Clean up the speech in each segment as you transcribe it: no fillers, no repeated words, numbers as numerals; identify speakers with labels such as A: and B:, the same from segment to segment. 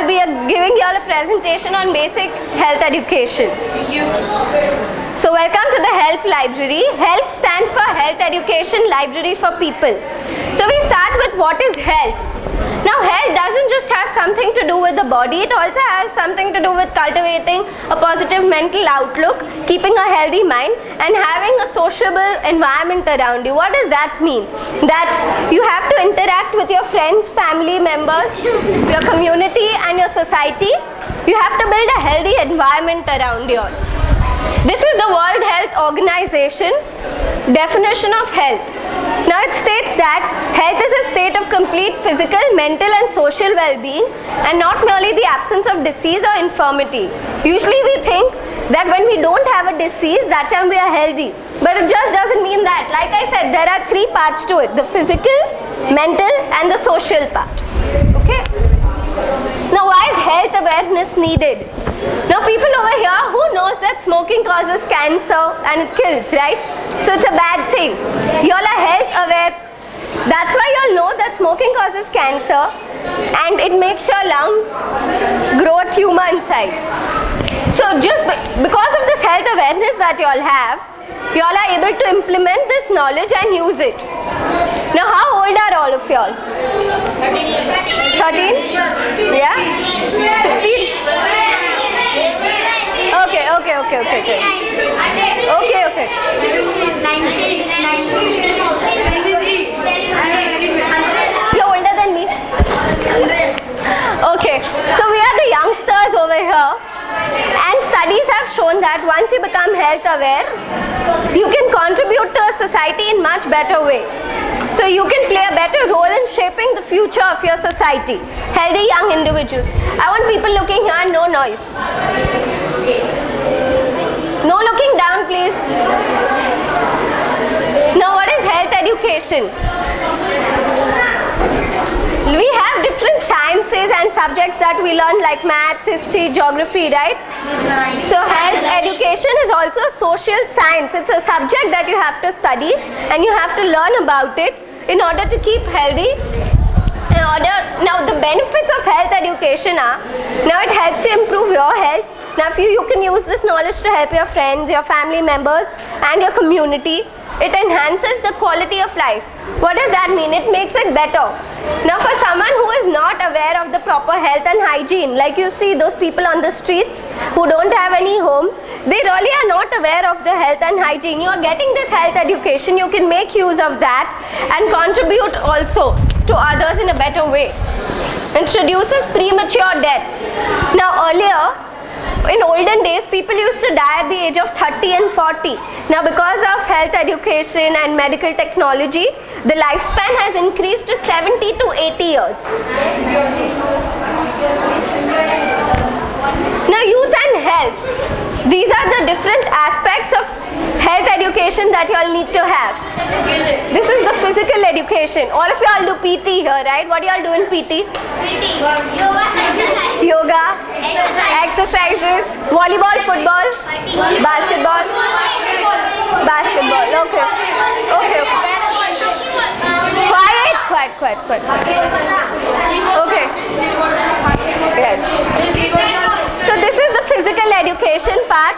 A: I'll be giving you all a presentation on basic health education. So welcome to the HELP library. HELP stands for Health Education Library for People. So we start with what is health. Now health doesn't just have something to do with the body, it also has something to do with cultivating a positive mental outlook, keeping a healthy mind and having a sociable environment around you. What does that mean? That you have to interact with your friends, family members, your community and your society. You have to build a healthy environment around you. This is the World Health Organization definition of health. Now it states that health is a state of complete physical, mental and social well-being and not merely the absence of disease or infirmity. Usually we think that when we don't have a disease, that time we are healthy. But it just doesn't mean that. Like I said, there are three parts to it: the physical, mental and the social part. Okay? Now why is health awareness needed? Now people over here, who knows that smoking causes cancer and it kills, right? So it's a bad thing. You all are health aware. That's why you all know that smoking causes cancer and it makes your lungs grow a tumor inside. So just because of this health awareness that you all have, you all are able to implement this knowledge and use it. Now how old are all of you all? 13 years. 13? Yeah? 16? Okay. Okay. You're older than me? Okay, so we are the youngsters over here and studies have shown that once you become health aware, you can contribute to a society in much better way. So you can play a better role in shaping the future of your society. Healthy young individuals. I want people looking here and no noise. No looking down, please. Now what is health education? We have different sciences and subjects that we learn like maths, history, geography, right? So health education is also a social science. It's a subject that you have to study and you have to learn about it in order to keep healthy. Now the benefits of health education are, now it helps you improve your health. Now if you can use this knowledge to help your friends, your family members and your community. It enhances the quality of life. What does that mean? It makes it better. Now for someone who is not aware of the proper health and hygiene, like you see those people on the streets who don't have any homes, they really are not aware of the health and hygiene. You are getting this health education, you can make use of that and contribute also to others in a better way. Introduces premature deaths. Now earlier, in olden days, people used to die at the age of 30 and 40. Now because of health education and medical technology, the lifespan has increased to 70 to 80 years. Now youth and health. These are the different aspects of health education that you all need to have. This is the physical education. All of you all do PT here, right? What do you all do in PT? Yoga, exercises, volleyball, football, basketball. Okay. Quiet. Okay. Yes. So this is the physical education part.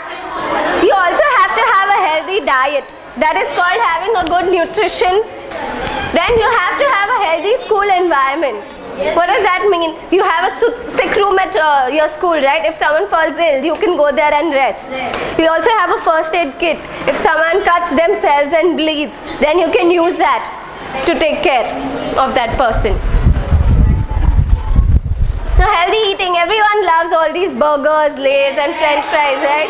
A: You also have to have a healthy diet. That is called having a good nutrition. Then you have to have a healthy school environment. What does that mean? You have a sick room at your school, right? If someone falls ill, you can go there and rest. You also have a first aid kit. If someone cuts themselves and bleeds, then you can use that to take care of that person. Now healthy eating, everyone loves all these burgers, Lays and French fries, right?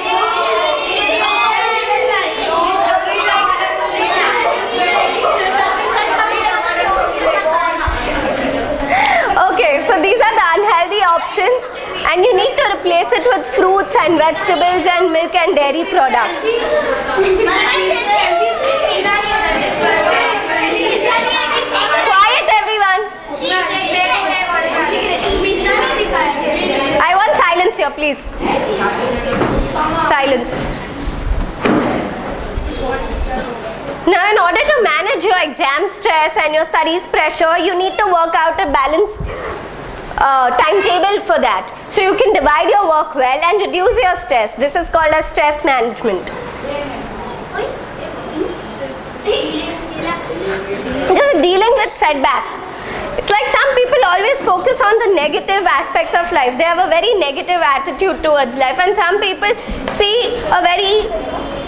A: Okay, so these are the unhealthy options and you need to replace it with fruits and vegetables and milk and dairy products. Quiet everyone. I want silence here, please. Silence. Now, in order to manage your exam stress and your studies pressure, you need to work out a balance timetable for that. So you can divide your work well and reduce your stress. This is called as stress management. This is dealing with setbacks. It's like some people always focus on the negative aspects of life. They have a very negative attitude towards life, and some people see a very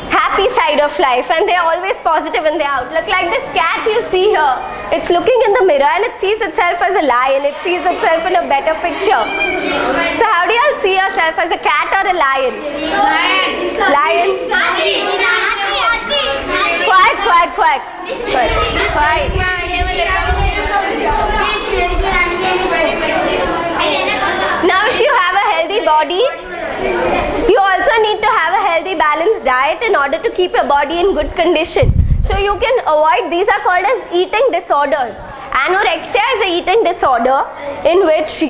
A: happy side of life and they are always positive in their outlook. Like this cat you see here, it's looking in the mirror and it sees itself as a lion, it sees itself in a better picture. So how do you all see yourself, as a cat or a lion? Lion. Quiet. Now if you have a healthy body, you also need to have a healthy balanced diet in order to keep your body in good condition. So you can avoid, these are called as eating disorders. Anorexia is an eating disorder in which,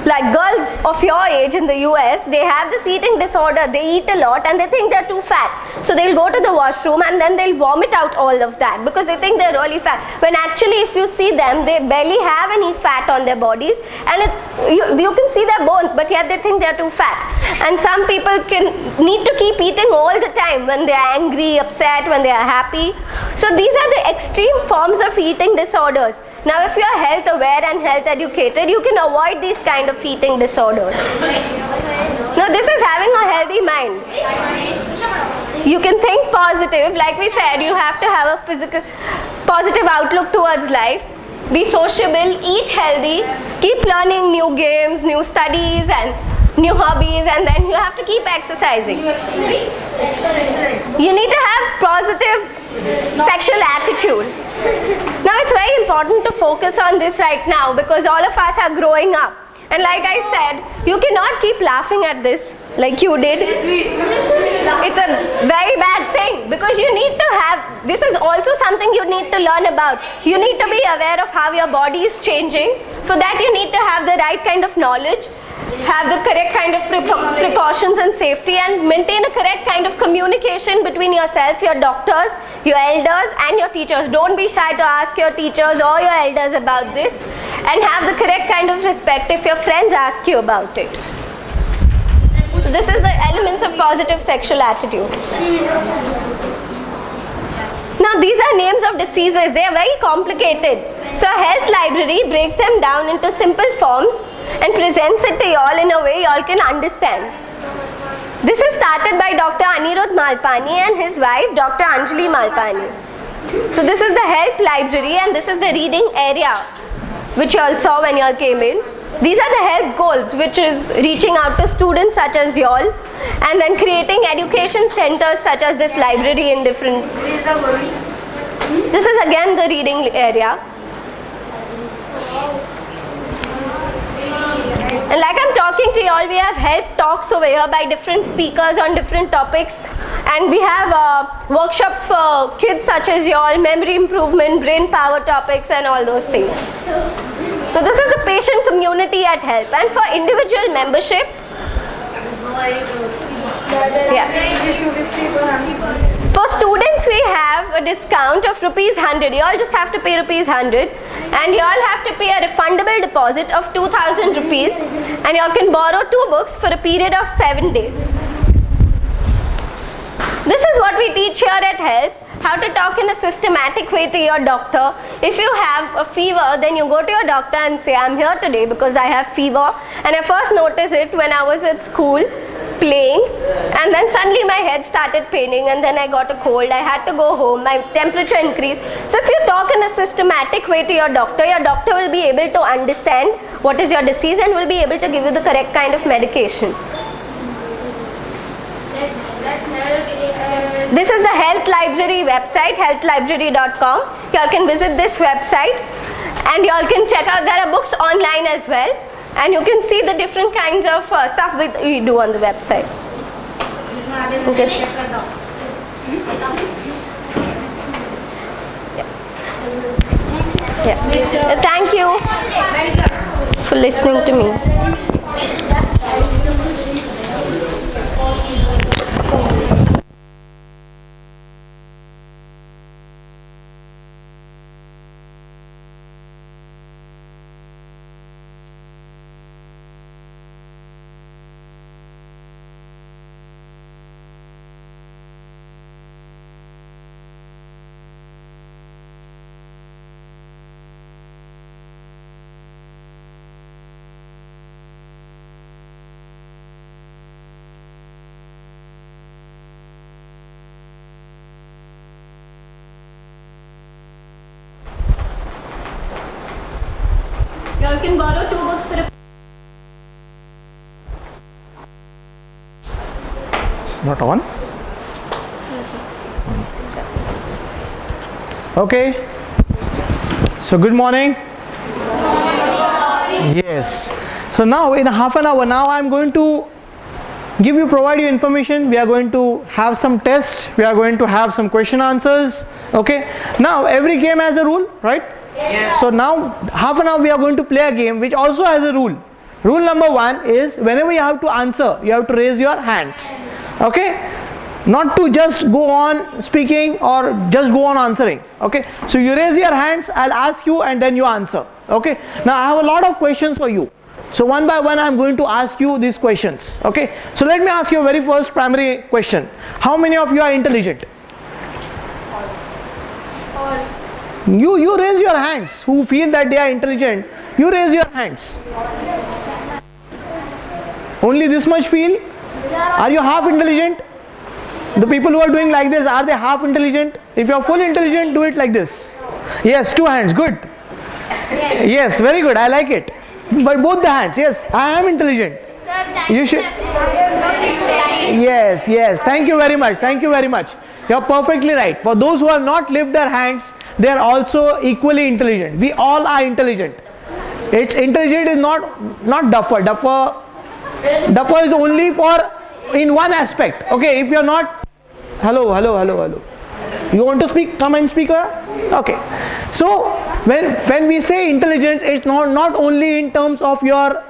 A: like girls of your age in the US, they have this eating disorder. They eat a lot and they think they're too fat. So they'll go to the washroom and then they'll vomit out all of that because they think they're really fat. When actually if you see them, they barely have any fat on their bodies, and you can see their bones, but yet they think they're too fat. And some people need to keep eating all the time when they're angry, upset, when they are happy. So these are the extreme forms of eating disorders. Now if you are health aware and health educated, you can avoid these kind of eating disorders. Now this is having a healthy mind. You can think positive. Like we said, you have to have a positive outlook towards life. Be sociable, eat healthy, keep learning new games, new studies and new hobbies, and then you have to keep exercising. You need to have positive sexual attitude. Now it's very important to focus on this right now because all of us are growing up. And like I said, you cannot keep laughing at this like you did. It's a very bad thing because you need to have, this is also something you need to learn about. You need to be aware of how your body is changing. For that you need to have the right kind of knowledge, have the correct kind of precautions and safety, and maintain a correct kind of communication between yourself, your doctors, your elders and your teachers. Don't be shy to ask your teachers or your elders about this, and have the correct kind of respect if your friends ask you about it. So this is the elements of positive sexual attitude. Now these are names of diseases. They are very complicated. So a health library breaks them down into simple forms and presents it to y'all in a way y'all can understand. This is started by Dr. Anirudh Malpani and his wife Dr. Anjali Malpani. So this is the health library and this is the reading area which you all saw when you all came in. These are the health goals, which is reaching out to students such as y'all, and then creating education centers such as this library in different. This is again the reading area. And like I'm talking to y'all, we have health talks over here by different speakers on different topics, and we have workshops for kids such as y'all, memory improvement, brain power topics and all those things. So this is the patient community at HELP, and for individual membership, for students we have a discount of ₹100. You all just have to pay ₹100, and you all have to pay a refundable deposit of 2,000 rupees, and you all can borrow 2 books for a period of 7 days. This is what we teach here at HELP. How to talk in a systematic way to your doctor. If you have a fever, then you go to your doctor and say, I'm here today because I have fever. And I first noticed it when I was at school playing, and then suddenly my head started paining, and then I got a cold. I had to go home, my temperature increased. So if you talk in a systematic way to your doctor will be able to understand what is your disease and will be able to give you the correct kind of medication. This is the health library website, healthlibrary.com. You all can visit this website and you all can check out, there are books online as well, and you can see the different kinds of stuff we do on the website. Okay. Yeah. Thank you for listening to me. can borrow 2 books for a...
B: It's not on. Okay. So good morning. Yes. So now in half an hour, now I am going to provide you information. We are going to have some tests. We are going to have some question answers. Okay. Now every game has a rule, right? Yes. So now half an hour we are going to play a game which also has a rule. Rule number 1 is whenever you have to answer, you have to raise your hands. Okay. Not to just go on speaking or just go on answering. Okay. So you raise your hands, I'll ask you and then you answer. Okay. Now I have a lot of questions for you. So one by one I'm going to ask you these questions. Okay. So let me ask you a very first primary question. How many of you are intelligent? You raise your hands. Who feel that they are intelligent, you raise your hands. Only this much feel? Are you half intelligent? The people who are doing like this, are they half intelligent? If you are full intelligent, do it like this. Yes, 2 hands, good. Yes, very good, I like it. By both the hands, yes, I am intelligent. You should. Yes, thank you very much, You are perfectly right. For those who have not lifted their hands, they are also equally intelligent. We all are intelligent. It's intelligent is not duffer. Duffer is only for in one aspect. Okay, if you are not. Hello. You want to speak? Come and speak. Okay. So when we say intelligence, it's not only in terms of your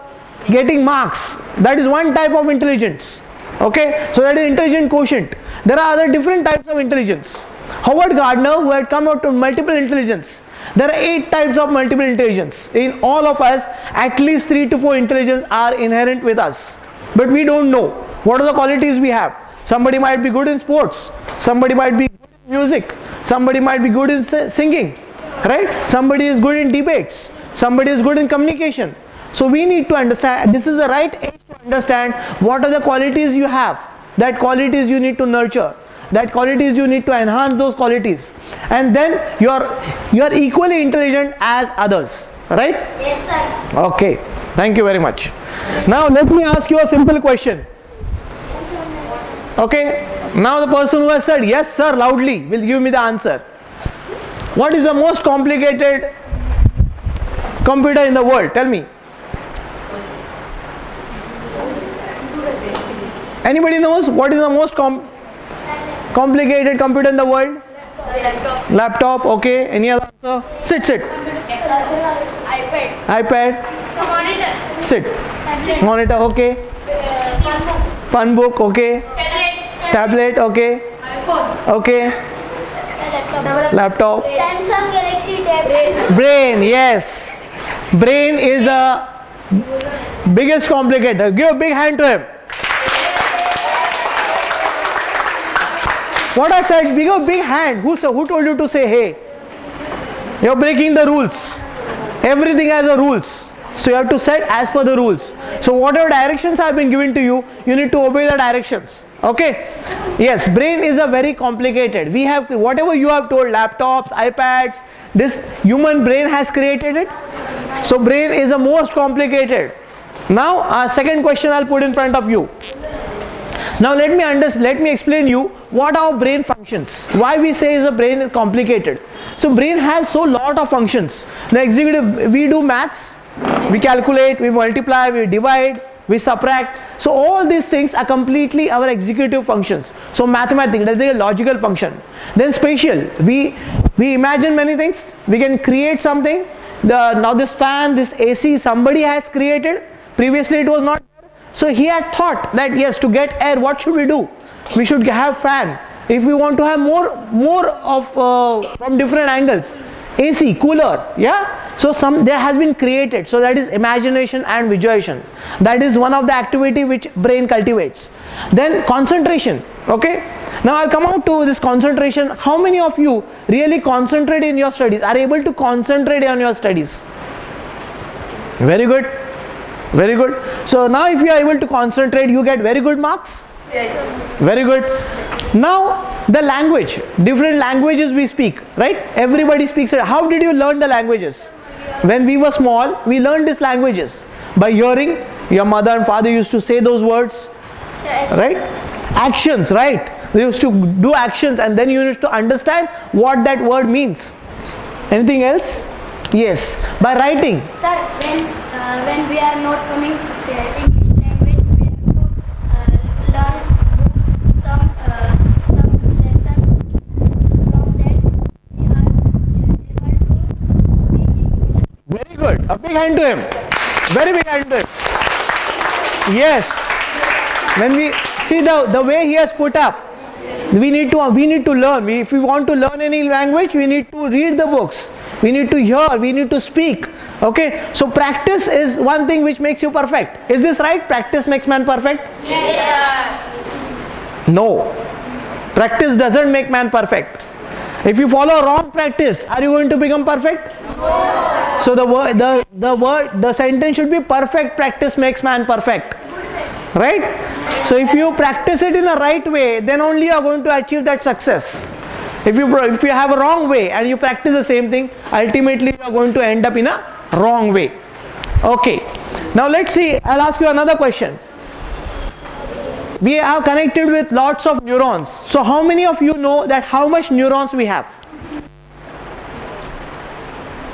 B: getting marks. That is one type of intelligence. Okay. So that is intelligent quotient. There are other different types of intelligence. Howard Gardner, who had come out to multiple intelligence, there are 8 types of multiple intelligence. In all of us, at least 3 to 4 intelligence are inherent with us. But we don't know what are the qualities we have. Somebody might be good in sports, somebody might be good in music, somebody might be good in singing, right? Somebody is good in debates, somebody is good in communication. So we need to understand, this is the right age to understand what are the qualities you have. That qualities you need to nurture, that qualities you need to enhance those qualities, and then you are equally intelligent as others, right?
A: Yes, sir.
B: Okay, thank you very much. Now let me ask you a simple question. Okay, now the person who has said yes sir loudly will give me the answer. What is the most complicated computer in the world? Tell me. Anybody knows what is the most complicated computer in the world? Laptop. Okay. Any other answer? Sit. iPad.
A: Monitor.
B: Sit. Monitor. Okay. Fun book. Okay. Tablet. Okay.
A: iPhone.
B: Okay. Laptop.
A: Samsung Galaxy Tab.
B: Brain. Yes. Brain is a biggest complicator. Give a big hand to him. What I said, give a big hand. Who told you to say hey? You're breaking the rules. Everything has a rules. So you have to set as per the rules. So whatever directions have been given to you, you need to obey the directions. Okay? Yes, brain is a very complicated. We have, whatever you have told, laptops, iPads, this human brain has created it. So brain is the most complicated. Now, second question I'll put in front of you. Now let me explain you what our brain functions. Why we say the brain is complicated. So brain has so lot of functions. The executive, we do maths, we calculate, we multiply, we divide, we subtract. So all these things are completely our executive functions. So mathematics, that is a logical function. Then spatial, we imagine many things. We can create something. Now this fan, this AC, somebody has created. Previously it was not. So he had thought that yes, to get air, what should we do? We should have fan. If we want to have more of from different angles, AC, cooler, yeah. So there has been created. So that is imagination and visualization. That is one of the activity which brain cultivates. Then concentration. Okay. Now I'll come out to this concentration. How many of you really concentrate in your studies? Are able to concentrate on your studies? Very good. Very good. So now if you are able to concentrate, you get very good marks. Yes. Very good. Now the language, different languages we speak, right? Everybody speaks it. How did you learn the languages? When we were small, we learned these languages by hearing. Your mother and father used to say those words, right? Actions, right? They used to do actions, and then you used to understand what that word means. Anything else? Yes, by writing.
C: Sir, when we are not coming English language, we have to learn books, some lessons. From that, we are able to speak English.
B: Very good. A big hand to him. Very big hand to him. Yes. When we see the way he has put up, we need to learn. If we want to learn any language, we need to read the books. We need to hear. We need to speak. Okay. So practice is one thing which makes you perfect. Is this right? Practice makes man perfect?
C: Yes, sir.
B: No. Practice doesn't make man perfect. If you follow wrong practice, are you going to become perfect? No. So the sentence should be perfect practice makes man perfect. Right? So if you practice it in the right way, then only you are going to achieve that success. If you have a wrong way and you practice the same thing, ultimately you are going to end up in a wrong way. Okay. Now let's see. I'll ask you another question. We are connected with lots of neurons. So how many of you know that how much neurons we have?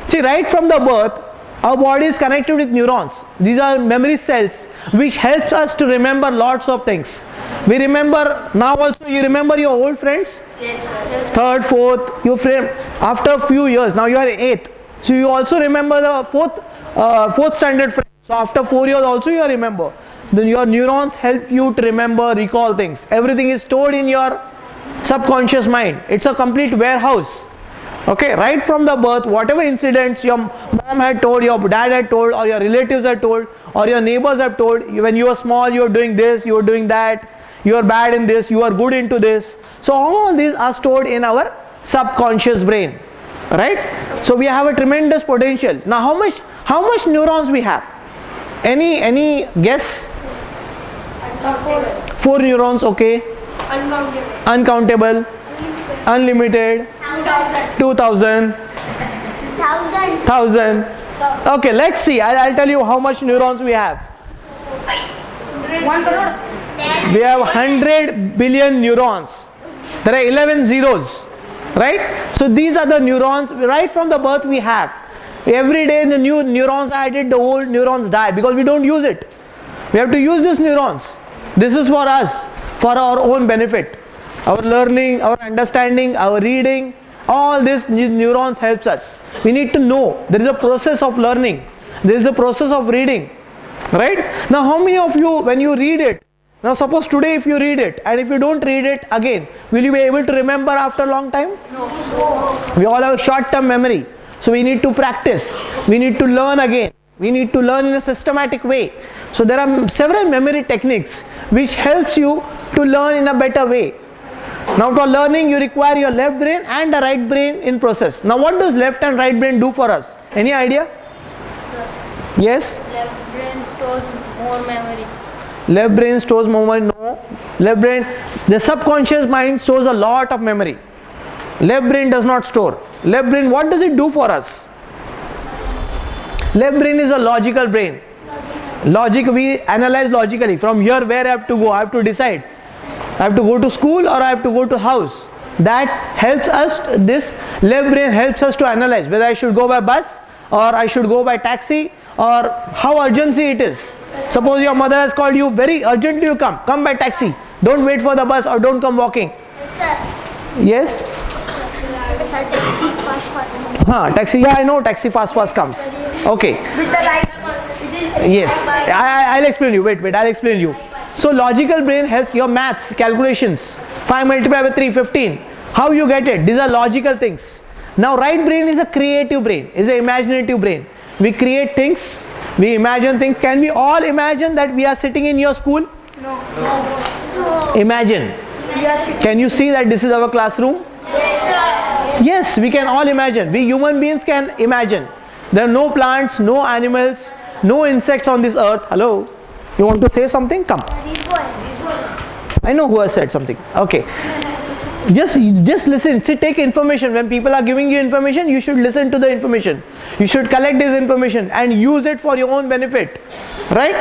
B: See, right from the birth, our body is connected with neurons. These are memory cells which helps us to remember lots of things. We remember, now also you remember your old friends?
C: Yes, sir.
B: Third, fourth, your friend, after a few years, now you are 8th. So you also remember the fourth standard friend. So after 4 years also you remember. Then your neurons help you to remember, recall things. Everything is stored in your subconscious mind. It's a complete warehouse. Okay, right from the birth, whatever incidents your mom had told, your dad had told, or your relatives had told, or your neighbors have told, when you were small you were doing this, you were doing that, you are bad in this, you are good into this. So all these are stored in our subconscious brain. Right? So we have a tremendous potential. Now how much neurons we have? Any guess? 4 neurons, okay. Uncountable. Unlimited. 2000. 1000. Okay, let's see. I'll tell you how much neurons we have.
C: 1 crore.
B: We have 100 billion neurons. There are 11 zeros. Right? So these are the neurons right from the birth we have. Every day the new neurons are added, the old neurons die because we don't use it. We have to use these neurons. This is for us, for our own benefit. Our learning, our understanding, our reading, all these neurons helps us. We need to know there is a process of learning. There is a process of reading. Right? Now how many of you, when you read it, now suppose today if you read it and if you don't read it again, will you be able to remember after a long time? No. We all have a short-term memory. So we need to practice. We need to learn again. We need to learn in a systematic way. So there are several memory techniques which helps you to learn in a better way. Now for learning you require your left brain and the right brain in process. Now what does left and right brain do for us? Any idea?
C: Sir,
B: Yes?
C: left brain stores more memory.
B: Left brain stores memory. No. Left brain, the subconscious mind stores a lot of memory. Left brain does not store. Left brain, what does it do for us? Left brain is a logical brain. Logic, we analyze logically. From here where I have to go, I have to decide. I have to go to school or I have to go to house. That helps us, this left brain helps us to analyze whether I should go by bus or I should go by taxi or how urgency it is. Suppose your mother has called you, very urgently you come by taxi. Don't wait for the bus or don't come walking.
C: Yes, sir.
B: Yes?
C: Sir, taxi fast.
B: Taxi, yeah, I know taxi fast comes. Okay.
C: With the lights.
B: Yes, I'll explain you. Wait, I'll explain you. So logical brain helps your maths, calculations. 5 multiplied by 3, 15. How you get it? These are logical things. Now right brain is a creative brain, is an imaginative brain. We create things, we imagine things. Can we all imagine that we are sitting in your school?
C: No.
B: Imagine.
C: Yes.
B: Can you see that this is our classroom?
C: Yes.
B: Yes, we can all imagine. We human beings can imagine. There are no plants, no animals, no insects on this earth. Hello? You want to say something? Come.
C: This one.
B: I know who has said something. Okay. Just listen. See, take information. When people are giving you information, you should listen to the information. You should collect this information and use it for your own benefit, right?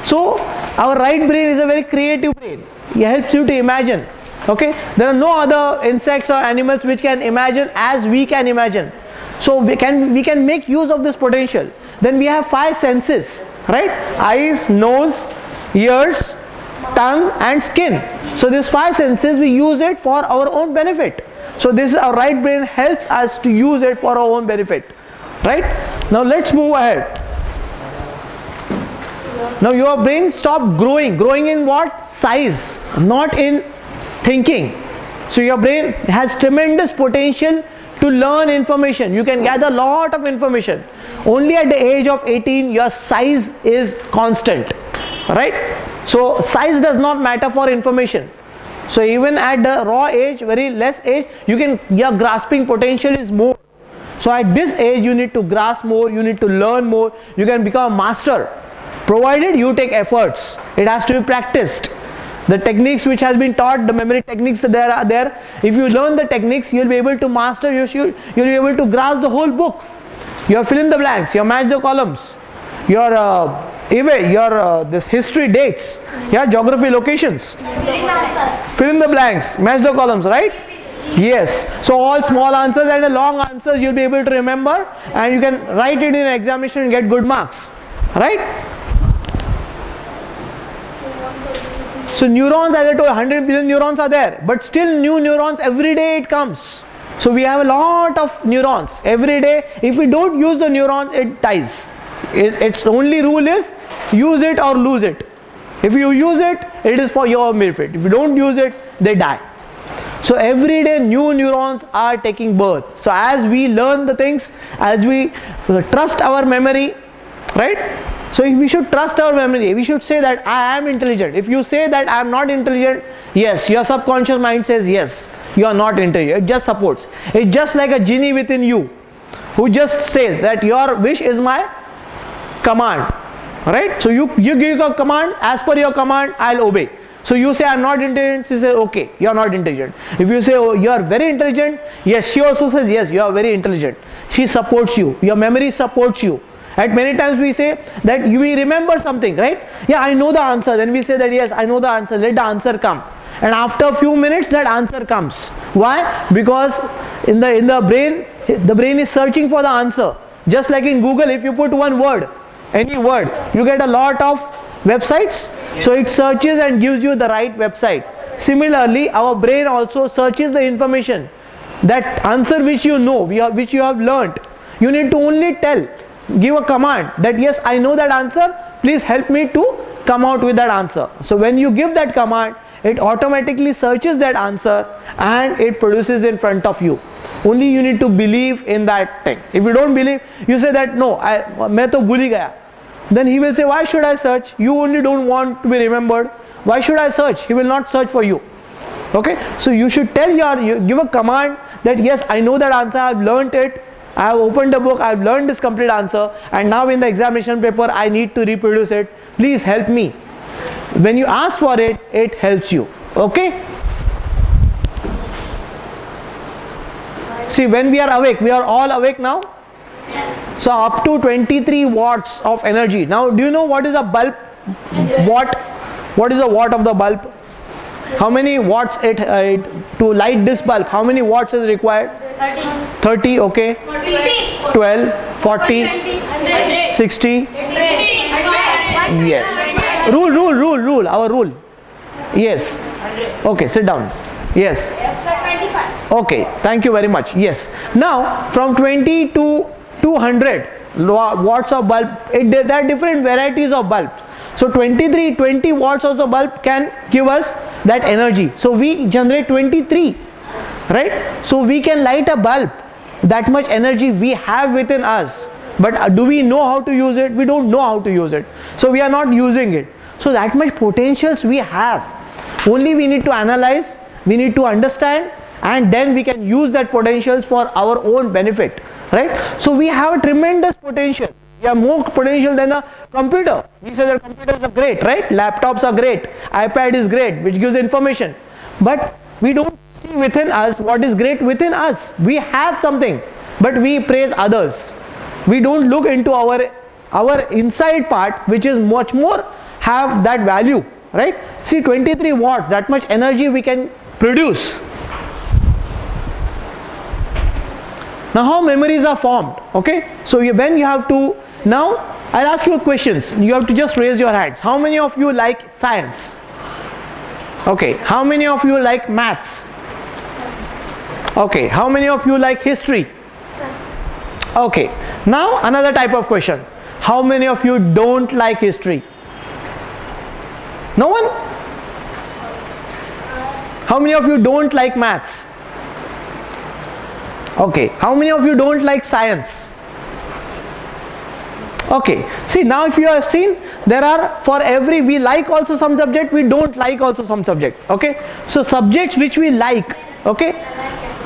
B: So our right brain is a very creative brain. It helps you to imagine. Okay, there are no other insects or animals which can imagine as we can imagine. So we can make use of this potential. Then we have 5 senses, right? Eyes, nose, ears, tongue and skin. So these 5 senses, we use it for our own benefit. So this, our right brain helps us to use it for our own benefit, right? Now let's move ahead. Now your brain stopped growing in what? Size, not in thinking. So your brain has tremendous potential to learn information. You can gather a lot of information. Only at the age of 18 your size is constant, right? So size does not matter for information. So even at the raw age, very less age, your grasping potential is more. So at this age you need to grasp more, you need to learn more, you can become a master, provided you take efforts. It has to be practiced. The techniques which has been taught, the memory techniques there are there. If you learn the techniques, you'll be able to master, you'll be able to grasp the whole book. Your fill in the blanks, your match the columns, your this history dates, yeah, geography locations. Fill in the blanks, match the columns, right? Yes. So all small answers and the long answers you'll be able to remember, and you can write it in an examination and get good marks, right? So neurons, as I told, 100 billion neurons are there, but still new neurons every day it comes. So we have a lot of neurons every day. If we don't use the neurons, it dies. Its only rule is use it or lose it. If you use it, it is for your benefit. If you don't use it, they die. So every day new neurons are taking birth. So as we learn the things, as we trust our memory, right? So if we should trust our memory, we should say that I am intelligent. If you say that I am not intelligent, yes, your subconscious mind says yes, you are not intelligent. It just supports. It's just like a genie within you who just says that your wish is my command, right? So you give a command, as per your command I'll obey. So you say I'm not intelligent, she says okay, you are not intelligent. If you say oh, you are very intelligent, yes, she also says yes, you are very intelligent. She supports you, your memory supports you. At many times we say that we remember something, right? Yeah, I know the answer. Then we say that yes, I know the answer, let the answer come. And after a few minutes that answer comes. Why? Because in the brain, the brain is searching for the answer. Just like in Google, if you put one word, any word, you get a lot of websites. So it searches and gives you the right website. Similarly, our brain also searches the information. That answer which you know, which you have learnt, you need to only give a command that yes, I know that answer, please help me to come out with that answer. So when you give that command, it automatically searches that answer and it produces in front of you. Only you need to believe in that thing. If you don't believe, you say that no, main to bhul hi gaya. Then he will say, why should I search? You only don't want to be remembered. Why should I search? He will not search for you. Okay, so you should give a command that yes, I know that answer, I have learnt it, I have opened the book, I have learned this complete answer, and now in the examination paper I need to reproduce it. Please help me. When you ask for it, it helps you. Okay? See, when we are awake, we are all awake now? Yes. So up to 23 watts of energy. Now, do you know what is a bulb? Watt? What is a watt of the bulb? How many watts to light this bulb? How many watts is required? 30, okay. 12, 40, 60. Yes. Rule. Our rule. Yes. Okay, sit down. Yes. Okay, thank you very much. Yes. Now, from 20 to 200 watts of bulb, there are different varieties of bulbs. So 20 watts of the bulb can give us that energy. So we generate 23, right? So we can light a bulb. That much energy we have within us. But do we know how to use it? We don't know how to use it. So we are not using it. So that much potentials we have. Only we need to analyze, we need to understand, and then we can use that potentials for our own benefit, right? So we have a tremendous potential. We have more potential than a computer. We say that computers are great, right? Laptops are great. iPad is great, which gives information. But we don't see within us what is great within us. We have something, but we praise others. We don't look into our inside part, which is much more have that value, right? See, 23 watts, that much energy we can produce. Now how memories are formed, okay? So when you have to, now I'll ask you questions. You have to just raise your hands. How many of you like science? Okay. How many of you like maths? Okay. How many of you like history? Okay. Now another type of question. How many of you don't like history? No one? How many of you don't like maths? Okay. How many of you don't like science? Okay. See, now if you have seen, there are, for every, we like also some subject, we don't like also some subject. Okay. So subjects which we like. Okay.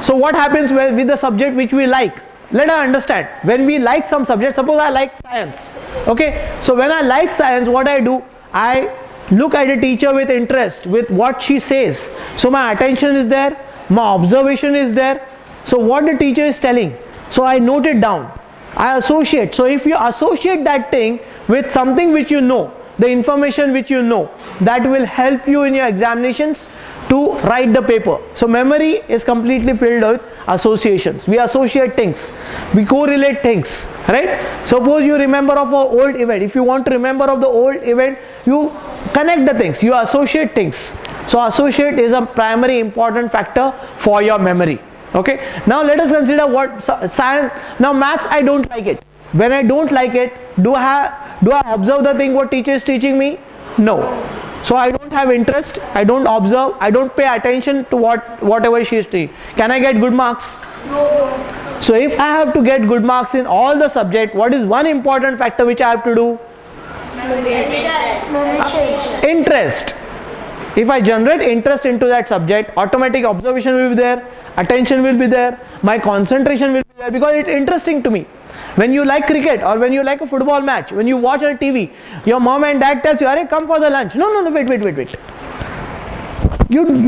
B: So what happens with the subject which we like? Let us understand. When we like some subject, suppose I like science. Okay. So when I like science, what I do? I look at a teacher with interest, with what she says. So my attention is there, my observation is there. So what the teacher is telling, so I note it down. I associate. So if you associate that thing with something which you know, the information which you know, that will help you in your examinations to write the paper. So memory is completely filled with associations. We associate things, we correlate things, right? Suppose you remember of an old event. If you want to remember of the old event, you connect the things, you associate things. So associate is a primary important factor for your memory. Okay. Now let us consider what science. Now maths, I don't like it. When I don't like it, do I observe the thing what teacher is teaching me? No. So I don't have interest, I don't observe, I don't pay attention to whatever she is teaching. Can I get good marks? No. So if I have to get good marks in all the subject, what is one important factor which I have to do? Interest. If I generate interest into that subject, automatic observation will be there, attention will be there, my concentration will be there, because it's interesting to me. When you like cricket or when you like a football match, when you watch on TV, your mom and dad tells you, "Arey, come for the lunch." No, wait.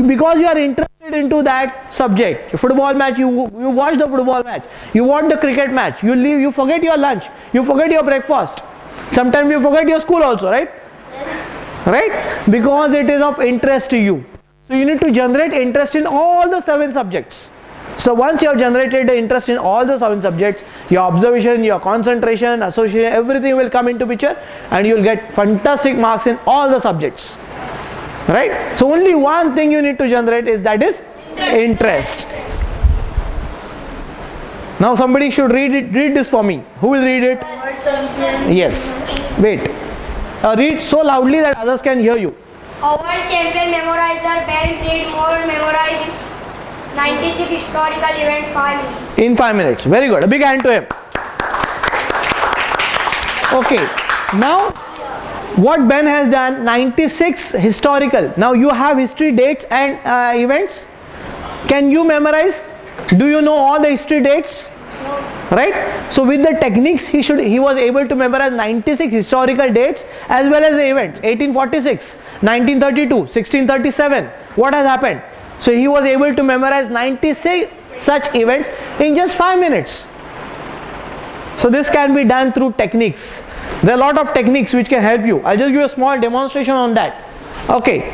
B: Because you are interested into that subject, football match, you watch the football match, you watch the cricket match, you leave, you forget your lunch, you forget your breakfast. Sometimes you forget your school also, right? Right? Because it is of interest to you. So you need to generate interest in all the 7 subjects. So once you have generated the interest in all the 7 subjects, your observation, your concentration, association, everything will come into picture and you will get fantastic marks in all the subjects. Right? So only one thing you need to generate is interest. Now somebody should read this for me. Who will read it? Yes. Wait. Read so loudly that others can hear you.
D: A world champion memorizer Ben Reed Moore memorized 96 historical events 5 minutes.
B: In 5 minutes. Very good. A big hand to him. Okay. Now, what Ben has done, 96 historical. Now you have history dates and events. Can you memorize? Do you know all the history dates? Right? So with the techniques he was able to memorize 96 historical dates as well as the events. 1846, 1932, 1637. What has happened? So he was able to memorize 96 such events in just 5 minutes. So this can be done through techniques. There are a lot of techniques which can help you. I'll just give you a small demonstration on that. Okay.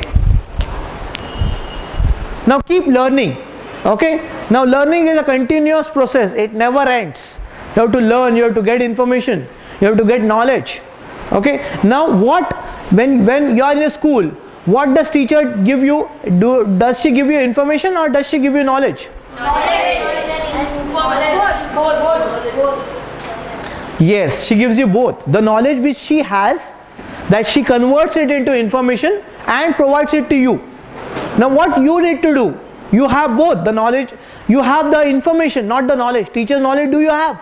B: Now keep learning. Okay. Now learning is a continuous process. It never ends. You have to learn, you have to get information, you have to get knowledge. Okay. Now when you are in a school, what does teacher give you? Does she give you information or does she give you knowledge? Yes, she gives you both. The knowledge which she has, that she converts it into information and provides it to you. Now what you need to do? You have both the knowledge, you have the information, not the knowledge. Teacher's knowledge do you have?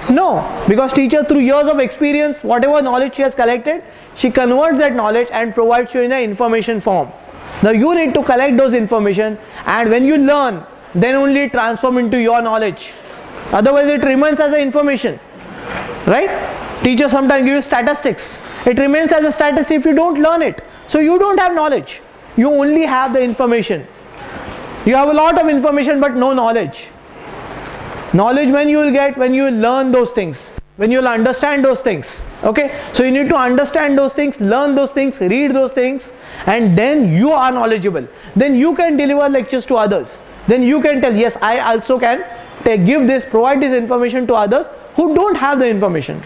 B: No, because teacher through years of experience, whatever knowledge she has collected, she converts that knowledge and provides you in an information form. Now you need to collect those information, and when you learn, then only transform into your knowledge. Otherwise it remains as an information. Right? Teacher sometimes give you statistics. It remains as a statistic if you don't learn it. So you don't have knowledge. You only have the information. You have a lot of information but no knowledge. Knowledge when you will get, when you will learn those things, when you will understand those things. Okay, so you need to understand those things, learn those things, read those things, and then you are knowledgeable. Then you can deliver lectures to others. Then you can tell, yes, I also can give this, provide this information to others who don't have the information.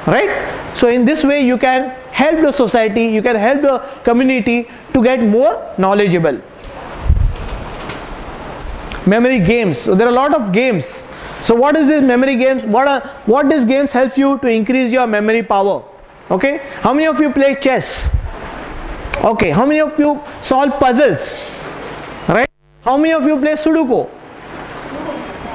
B: Right? So in this way you can help the society, you can help the community to get more knowledgeable. Memory games. So there are a lot of games. So what is this memory games? What these games help you to increase your memory power? Okay. How many of you play chess? Okay. How many of you solve puzzles? Right. How many of you play Sudoku?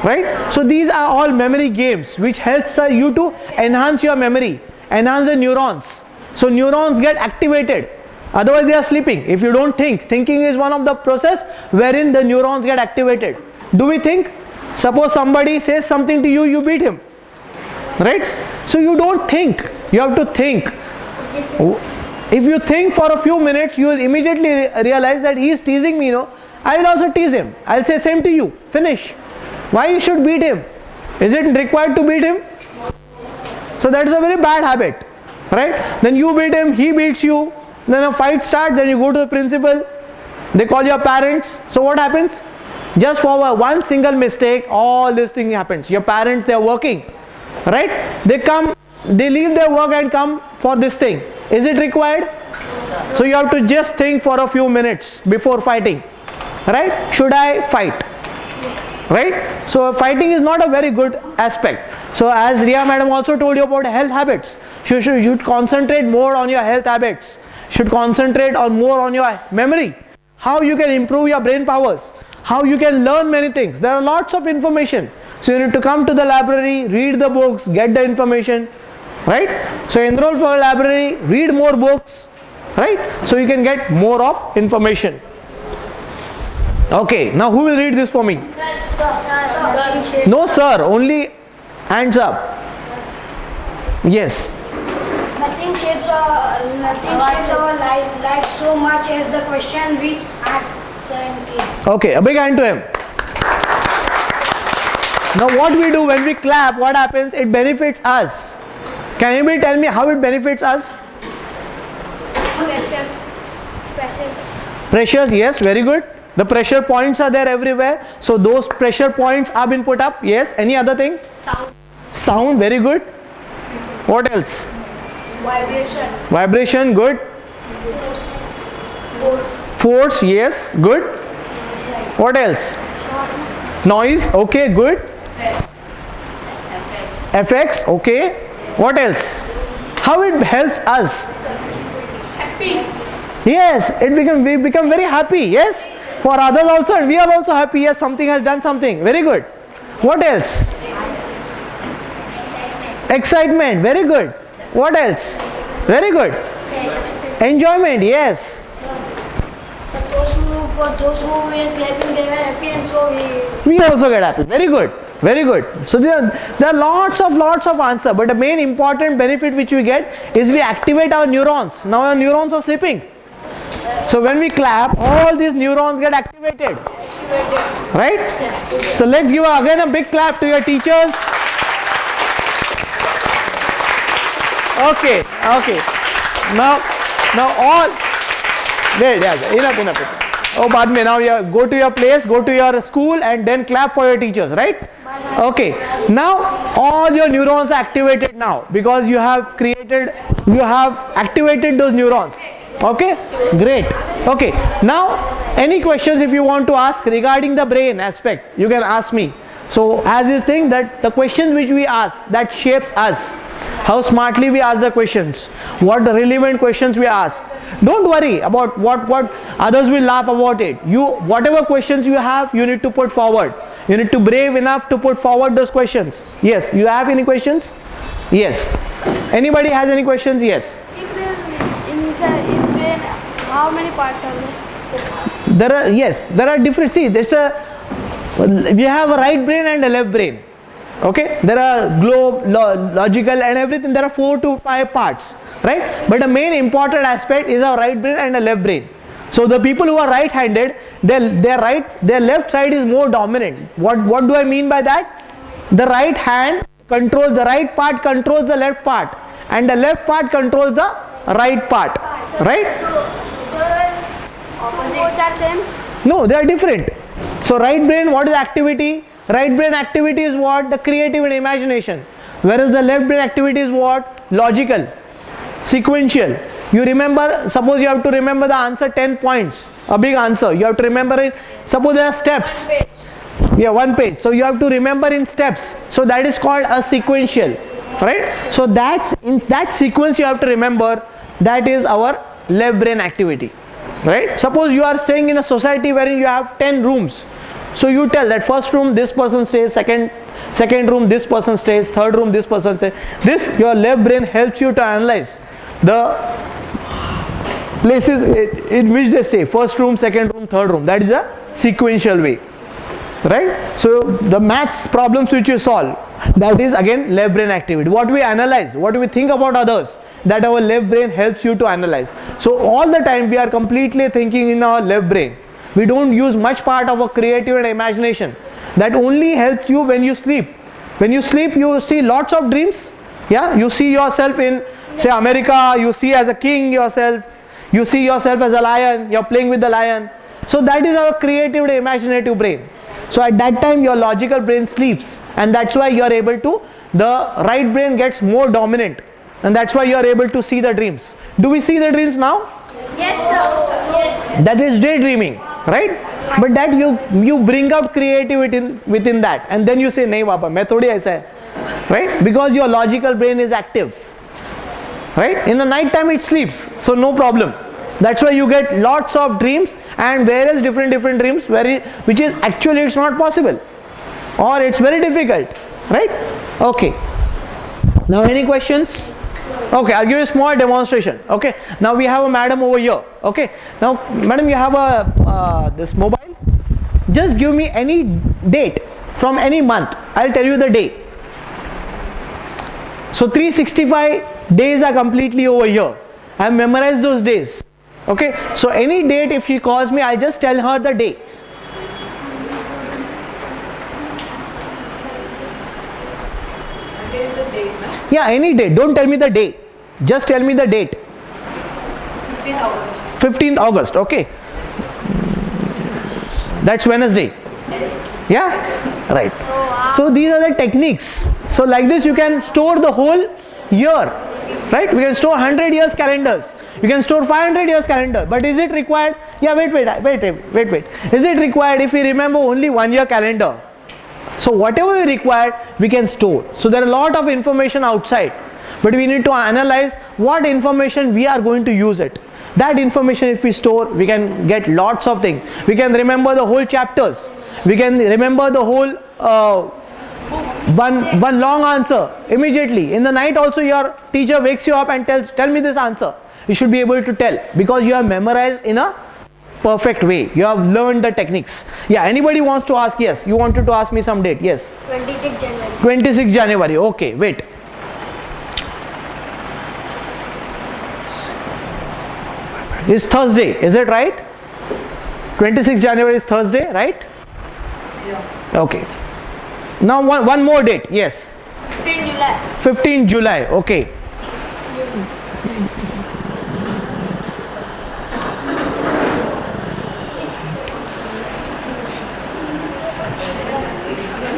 B: Right. So these are all memory games which helps you to enhance your memory, enhance the neurons. So neurons get activated. Otherwise they are sleeping. If you don't think, thinking is one of the process wherein the neurons get activated. Do we think? Suppose somebody says something to you, you beat him. Right? So you don't think. You have to think. If you think for a few minutes, you will immediately realize that he is teasing me, I will also tease him. I will say same to you. Finish. Why you should beat him? Is it required to beat him? So that is a very bad habit. Right? Then you beat him, he beats you. Then a fight starts, then you go to the principal, they call your parents. So what happens? Just for one single mistake, all this thing happens. Your parents, they are working, right? They come, they leave their work and come for this thing. Is it required? So you have to just think for a few minutes before fighting, right? Should I fight? Right? So fighting is not a very good aspect. So as Riya madam also told you about health habits, you should concentrate more on your health habits. Should concentrate on more on your memory, how you can improve your brain powers, how you can learn many things. There are lots of information. So you need to come to the library, read the books, get the information, right? So enroll for a library, read more books, right? So you can get more of information. Okay, now who will read this for me?
C: Sir.
B: No sir, only hands up. Yes.
C: Nothing shapes our life so much as the question we ask, sir and kid.
B: Okay, a big hand to him. Now what we do when we clap, what happens? It benefits us. Can anybody tell me how it benefits us? Pressures, yes, very good. The pressure points are there everywhere. So those pressure points have been put up. Yes, any other thing? Sound, very good. What else? Vibration, good. Force, yes, good. What else? Noise, okay, good. Effects, okay. What else? How it helps us? Yes, we become very happy. Yes, for others also, and we are also happy. Yes, something has done something. Very good. What else? Excitement, very good. What else? Very good. Enjoyment, yes.
C: For those who were clapping, they were happy, and so
B: We also get happy. Very good. Very good. So there are lots of answers, but the main important benefit which we get is we activate our neurons. Now our neurons are sleeping. So when we clap, all these neurons get activated. Right? So let's give again a big clap to your teachers. Okay. Now all. Enough. Oh, badme, now you go to your place, go to your school, and then clap for your teachers, right? Okay. Now all your neurons are activated now because you have activated those neurons. Okay, great. Okay, now any questions if you want to ask regarding the brain aspect, you can ask me. So as you think that the questions which we ask, that shapes us, how smartly we ask the questions, what the relevant questions we ask. Don't worry about what others will laugh about it. Whatever questions you have, you need to put forward. You need to be brave enough to put forward those questions. Yes, you have any questions? Yes. Anybody has any questions? Yes.
C: in brain, how many parts are there?
B: There are different. See, we have a right brain and a left brain. Okay, there are globe, logical and everything. There are 4 to 5 parts, right? But the main important aspect is our right brain and the left brain. So the people who are right-handed, their left side is more dominant. What do I mean by that? The right hand controls, the right part controls the left part, and the left part controls the right part, right?
C: Both are same.
B: No, they are different. So right brain, what is activity? Right brain activity is what? The creative and imagination. Whereas the left brain activity is what? Logical, sequential. You remember, suppose you have to remember the answer 10 points, a big answer. You have to remember it. Suppose there are steps. Yeah, one page. So you have to remember in steps. So that is called a sequential, right? So that's in that sequence you have to remember. That is our left brain activity, right? Suppose you are staying in a society wherein you have 10 rooms. So you tell that first room this person stays, second room this person stays, third room this person stays. This, your left brain helps you to analyze the places in which they stay. First room, second room, third room. That is a sequential way, right? So the maths problems which you solve, that is again left brain activity. What we analyze, what we think about others, that our left brain helps you to analyze. So all the time we are completely thinking in our left brain. We don't use much part of our creative and imagination. That only helps you when you sleep. When you sleep, you see lots of dreams. Yeah, you see yourself in, say, America. You see as a king yourself. You see yourself as a lion. You're playing with the lion. So that is our creative and imaginative brain. So at that time your logical brain sleeps, and that's why you are able to, the right brain gets more dominant, and that's why you are able to see the dreams. Do we see the dreams now?
C: Yes, sir. Yes.
B: That is daydreaming, right? But that you bring out creativity within that, and then you say, "Nahi Baba, main thodi aisa hai," right? Because your logical brain is active, right? In the night time it sleeps, so no problem. That's why you get lots of dreams and various different dreams, which is actually it's not possible, or it's very difficult, right? Okay. Now any questions? Okay, I'll give you a small demonstration. Okay. Now we have a madam over here. Okay. Now, madam, you have a this mobile. Just give me any date from any month. I'll tell you the day. So 365 days are completely over here. I have memorized those days. Okay. So any date, if she calls me, I'll just tell her the day. Yeah, any date. Don't tell me the day. Just tell me the date.
E: 15th August.
B: 15th August. Okay. That's Wednesday.
E: Yes.
B: Yeah? Right. So these are the techniques. So like this you can store the whole year. Right? We can store 100 years calendars. You can store 500 years calendar. But is it required? Yeah, wait. Is it required if we remember only 1 year calendar? So whatever we require, we can store. So there are a lot of information outside, but we need to analyze what information we are going to use it. That information if we store, we can get lots of things. We can remember the whole chapters. We can remember the whole one long answer immediately. In the night also your teacher wakes you up and tell me this answer. You should be able to tell because you have memorized in a perfect way. You have learned the techniques. Yeah, anybody wants to ask? Yes, you wanted to ask me some date. Yes.
C: 26 January.
B: 26 January. Okay, wait. It's Thursday, is it right? 26 January is Thursday, right?
E: Yeah.
B: Okay. Now one more date. Yes.
C: 15 July.
B: 15 July. Okay.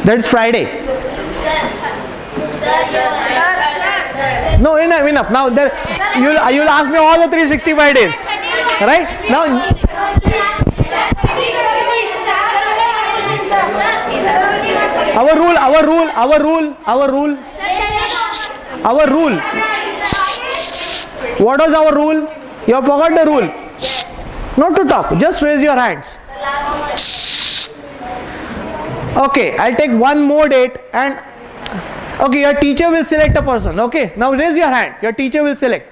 B: That's Friday. No, enough. Now there, you'll ask me all the 365 days, right? Now, our rule. What was our rule? You have forgot the rule. Not to talk. Just raise your hands. Okay, I'll take one more date and okay, your teacher will select a person. Okay, now raise your hand. Your teacher will select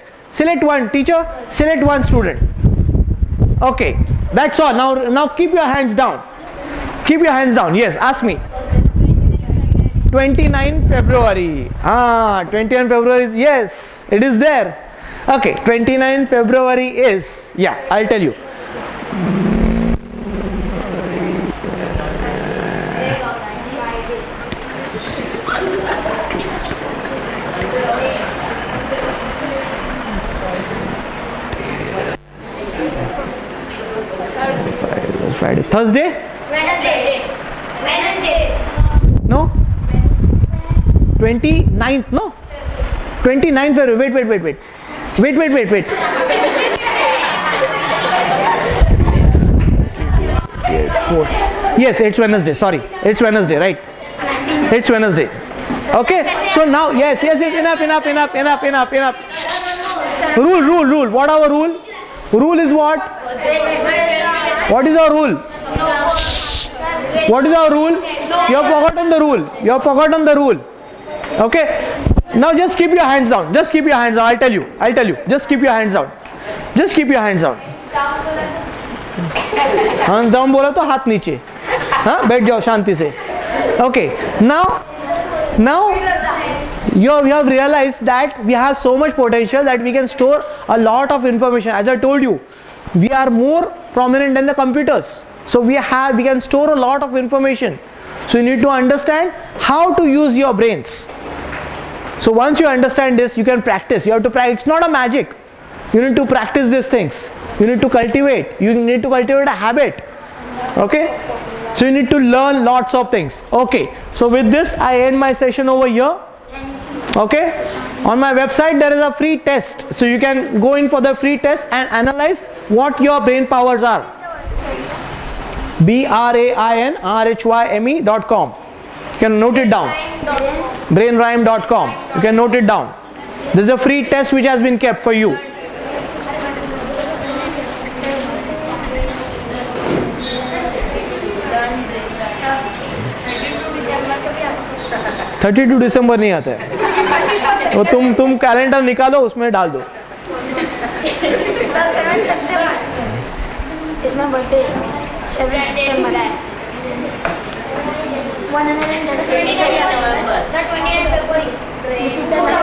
B: one teacher, select one student. Okay, that's all. Now keep your hands down. Keep your hands down. Yes, ask me. 29 February. 29 February is, yes, it is there. Okay, 29 February is, yeah, I'll tell you. Friday. Thursday?
C: Wednesday.
B: No? 29th, no? 29th February. Wait. Yes, it's Wednesday. Sorry. It's Wednesday, right? It's Wednesday. Okay. So now, yes. Enough. Rule. What our rule? Rule is what? What is our rule? What is our rule? You have forgotten the rule. Okay. Now just keep your hands down. I'll tell you. Just keep your hands down. हाँ down बोला तो हाथ नीचे. हाँ बैठ जाओ शांति से. Okay. Now you have realized that we have so much potential that we can store a lot of information. As I told you, we are more prominent than the computers. So we can store a lot of information. So you need to understand how to use your brains. So once you understand this, you can practice. You have to practice. It's not a magic. You need to practice these things. You need to cultivate. You need to cultivate a habit. Okay? So you need to learn lots of things. Okay. So with this, I end my session over here. Okay? On my website, there is a free test. So you can go in for the free test and analyze what your brain powers are. BRAINRHYME.com. You can note it down. Brainrhyme.com. You can note it down. This is a free test which has been kept for you. 32 दिसंबर नहीं आता है वो तुम calendar निकालो उसमें डाल दो
C: इसमें बर्थडे 7 सितंबर है 129 February.